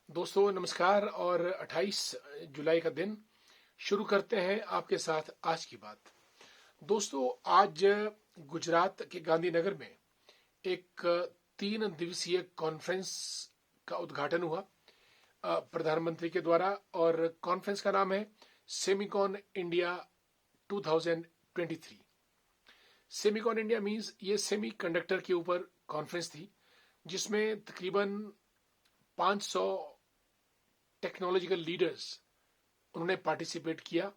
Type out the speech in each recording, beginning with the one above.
दोस्तों नमस्कार। और 28 जुलाई का दिन शुरू करते हैं आपके साथ आज की बात। दोस्तों आज गुजरात के गांधीनगर में एक 3 दिवसीय कॉन्फ्रेंस का उद्घाटन हुआ प्रधानमंत्री के द्वारा। और कॉन्फ्रेंस का नाम है Semicon India 2023। Semicon India means ये सेमी कंडक्टर के ऊपर कॉन्फ्रेंस थी, जिसमें तकरीबन 500 टेक्नोलॉजिकल लीडर्स उन्होंने पार्टिसिपेट किया।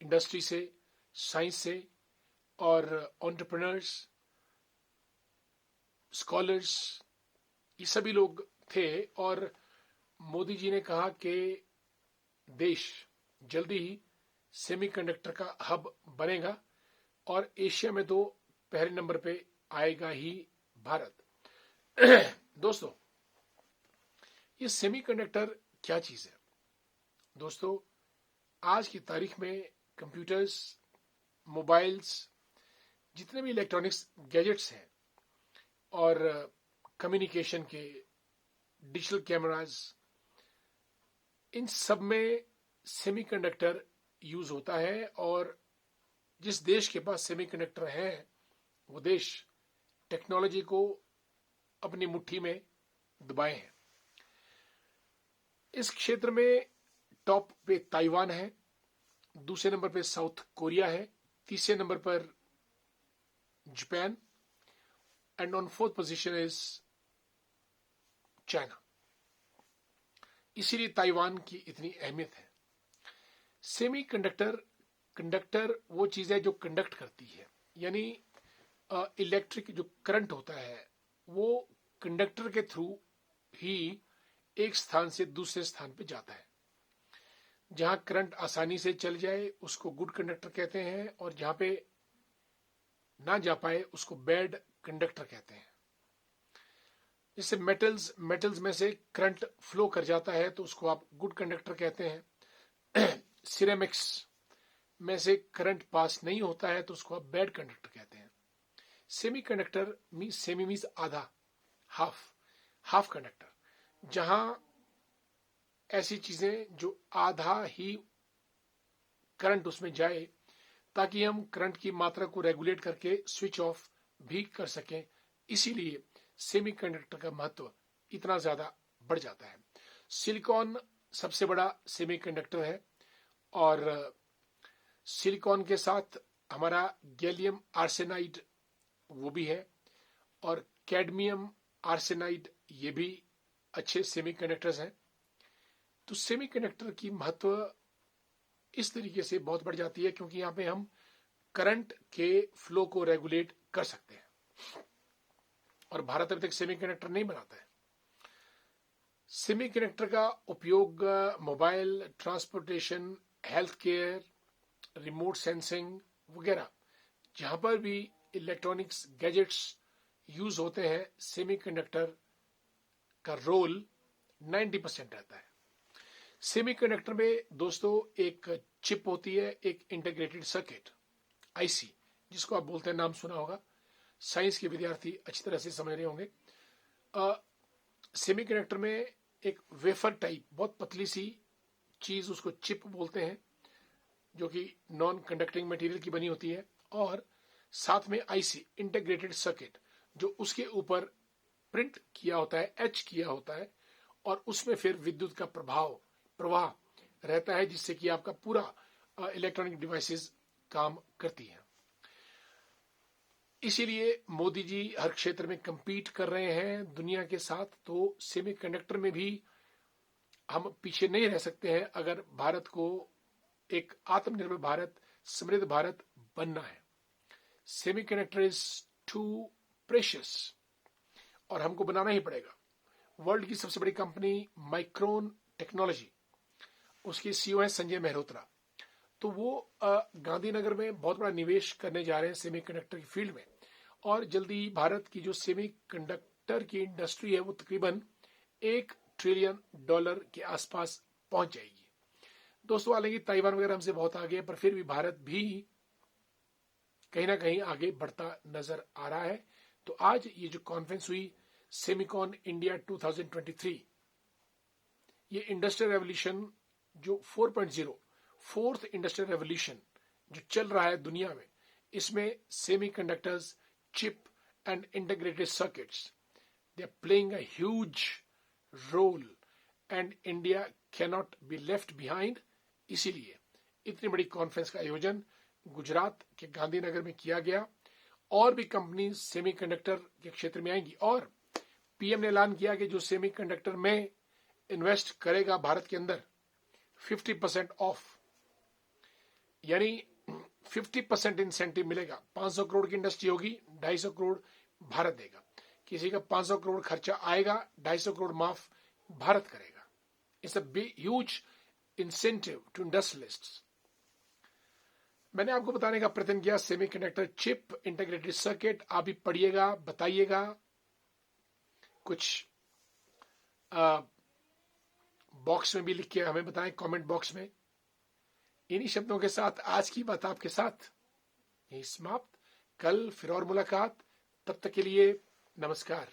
इंडस्ट्री से, साइंस से और एंटरप्रेन्योर्स, स्कॉलर्स, ये सभी लोग थे। और मोदी जी ने कहा कि देश जल्दी ही सेमीकंडक्टर का हब बनेगा और एशिया में तो पहले नंबर पे आएगा ही भारत। दोस्तों ये सेमीकंडक्टर क्या चीज है? दोस्तों आज की तारीख में कंप्यूटर्स, मोबाइल्स, जितने भी इलेक्ट्रॉनिक्स गैजेट्स हैं और कम्युनिकेशन के डिजिटल कैमरास, इन सब में सेमीकंडक्टर यूज होता है। और जिस देश के पास सेमीकंडक्टर है वो देश टेक्नोलॉजी को अपनी मुट्ठी में दबाए हैं। इस क्षेत्र में टॉप पे ताइवान है, दूसरे नंबर पे साउथ कोरिया है, तीसरे नंबर पर Japan and on fourth position is China. इसीलिए ताइवान की इतनी अहमियत है। सेमी कंडक्टर वो चीज है जो कंडक्ट करती है, यानी इलेक्ट्रिक जो करंट होता है वो कंडक्टर के थ्रू ही एक स्थान से दूसरे स्थान पे जाता है। जहां करंट आसानी से चल जाए उसको गुड कंडक्टर कहते हैं, और जहां पे ना जा पाए उसको बैड कंडक्टर कहते हैं। जैसे मेटल्स में से करंट फ्लो कर जाता है तो उसको आप गुड कंडक्टर कहते हैं। सिरेमिक्स में से करंट पास नहीं होता है तो उसको आप बैड कंडक्टर कहते हैं। सेमी कंडक्टर सेमी मीन्स आधा, हाफ कंडक्टर। जहां ऐसी चीजें जो आधा ही करंट उसमें जाए ताकि हम करंट की मात्रा को रेगुलेट करके स्विच ऑफ भी कर सकें। इसीलिए सेमीकंडक्टर का महत्व इतना ज्यादा बढ़ जाता है। सिलिकॉन सबसे बड़ा सेमीकंडक्टर है, और सिलिकॉन के साथ हमारा गैलियम आर्सेनाइड वो भी है, और कैडमियम आर्सेनाइड ये भी अच्छे सेमीकंडक्टर्स हैं। तो सेमीकंडक्टर की महत्व इस तरीके से बहुत बढ़ जाती है क्योंकि यहाँ पे हम करंट के फ्लो को रेगुलेट कर सकते हैं। और भारत अभी तक सेमीकंडक्टर नहीं बनाता है। सेमीकंडक्टर का उपयोग mobile, transportation, health care, remote sensing वगैरह जहां पर भी इलेक्ट्रॉनिक्स गैजेट्स यूज होते हैं, सेमीकंडक्टर का रोल 90% रहता है। सेमीकंडक्टर में दोस्तों एक चिप होती है, एक इंटीग्रेटेड सर्किट, आईसी, जिसको आप बोलते हैं, नाम सुना होगा। साइंस के विद्यार्थी अच्छी तरह से समझ रहे होंगे। सेमीकंडक्टर में एक वेफर टाइप बहुत पतली सी चीज, उसको चिप बोलते हैं, जो कि नॉन कंडक्टिंग मटेरियल की बनी होती है। और साथ में आईसी, इंटीग्रेटेड सर्किट, जो उसके ऊपर प्रिंट किया होता है, एच किया होता है, और उसमें फिर विद्युत का प्रवाह रहता है, जिससे कि आपका पूरा इलेक्ट्रॉनिक डिवाइसेस काम करती है। इसीलिए मोदी जी हर क्षेत्र में compete कर रहे हैं दुनिया के साथ। तो सेमीकंडक्टर में भी हम पीछे नहीं रह सकते हैं अगर भारत को एक आत्मनिर्भर भारत, समृद्ध भारत बनना है। सेमीकंडक्टर इज टू प्रेशियस और हमको बनाना ही पड़ेगा। वर्ल्ड की सबसे बड़ी कंपनी माइक्रोन टेक्नोलॉजी, उसके सीईओ है संजय मेहरोत्रा। तो वो गांधीनगर में बहुत बड़ा निवेश करने जा रहे हैं सेमीकंडक्टर की फील्ड में। और जल्दी भारत की जो सेमीकंडक्टर की इंडस्ट्री है वो तकरीबन $1 ट्रिलियन के आसपास पहुंच जाएगी। दोस्तों हालांकि ताइवान वगैरह हमसे बहुत आगे है, पर फिर भी भारत भी कहीं ना कहीं आगे बढ़ता नजर आ रहा है। तो आज ये जो कॉन्फ्रेंस हुई सेमिकॉन इंडिया 2023, ये इंडस्ट्रियल रेवोल्यूशन जो 4.0 फोर्थ इंडस्ट्रियल रेवोल्यूशन जो चल रहा है दुनिया में, इसमें semiconductors, chip and integrated circuits, they are playing a huge role and India cannot be left behind. इसीलिए इतनी बड़ी कॉन्फ्रेंस का आयोजन गुजरात के गांधीनगर में किया गया। और भी कंपनी सेमीकंडक्टर के क्षेत्र में आएंगी और पीएम ने ऐलान किया कि जो सेमीकंडक्टर में इन्वेस्ट करेगा भारत के अंदर 50% ऑफ, यानी 50% इंसेंटिव मिलेगा। 500 करोड़ की इंडस्ट्री होगी, 250 करोड़ भारत देगा। किसी का 500 करोड़ खर्चा आएगा, 250 करोड़ माफ भारत करेगा। It's a huge incentive to industrialists. मैंने आपको बताने का प्रयत्न किया सेमीकंडक्टर चिप इंटीग्रेटेड सर्किट। आप भी पढ़िएगा, बताइएगा, कुछ बॉक्स में भी लिख के हमें बताएं, कमेंट बॉक्स में। इन्हीं शब्दों के साथ आज की बात आपके साथ यही समाप्त। कल फिर और मुलाकात, तब तक के लिए नमस्कार।